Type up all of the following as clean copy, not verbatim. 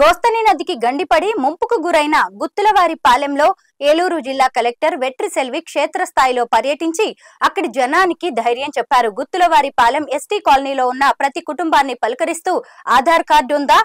గోస్తని నదికి గండిపడి ముంపుకు గురైన గుత్తులవారి పాలెంలో ఏలూరు జిల్లా కలెక్టర్ వెట్రి సెల్వి క్షేత్రస్థాయిలో పర్యటించి అక్కడి జనానికి ధైర్యం చెప్పారు. గుత్తులవారి పాలెం ఎస్టీ కాలనీలో ఉన్న ప్రతి కుటుంబాన్ని పలకరిస్తూ ఆధార్ కార్డు ఉందా,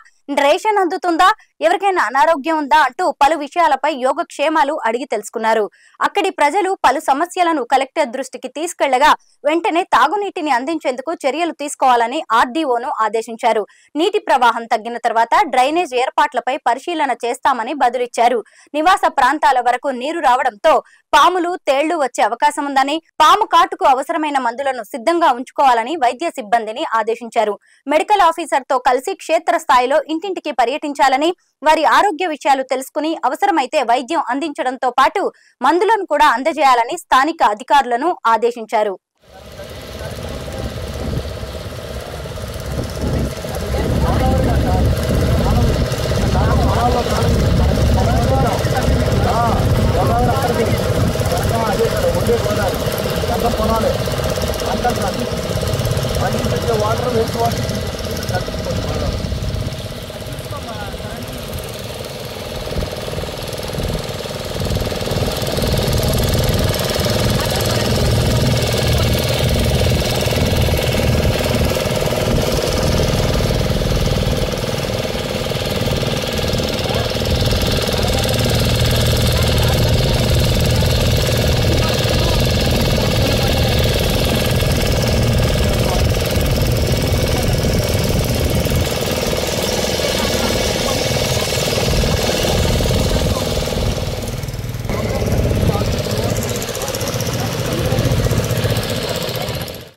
రేషన్ అందుతుందా, ఎవరికైనా అనారోగ్యం ఉందా అంటూ పలు విషయాలపై యోగక్షేమాలు అడిగి తెలుసుకున్నారు. అక్కడి ప్రజలు పలు సమస్యలను కలెక్టర్ దృష్టికి తీసుకెళ్లగా వెంటనే తాగునీటిని అందించేందుకు చర్యలు తీసుకోవాలని ఆర్డీఓను ఆదేశించారు. నీటి ప్రవాహం తగ్గిన తర్వాత డ్రైనేజ్ ఏర్పాట్లపై పరిశీలన చేస్తామని బదులిచ్చారు. నివాస ప్రాంతాల వరకు నీరు రావడంతో పాములు, తేళ్లు వచ్చే అవకాశం ఉందని, పాము కాటుకు అవసరమైన మందులను సిద్ధంగా ఉంచుకోవాలని వైద్య సిబ్బందిని ఆదేశించారు. మెడికల్ ఆఫీసర్ తో కలిసి క్షేత్రస్థాయిలో ఇంటింటికి పర్యటించాలని, వారి ఆరోగ్య విషయాలు తెలుసుకుని అవసరమైతే వైద్యం అందించడంతో పాటు మందులను కూడా అందజేయాలని స్థానిక అధికారులను ఆదేశించారు. Water waste water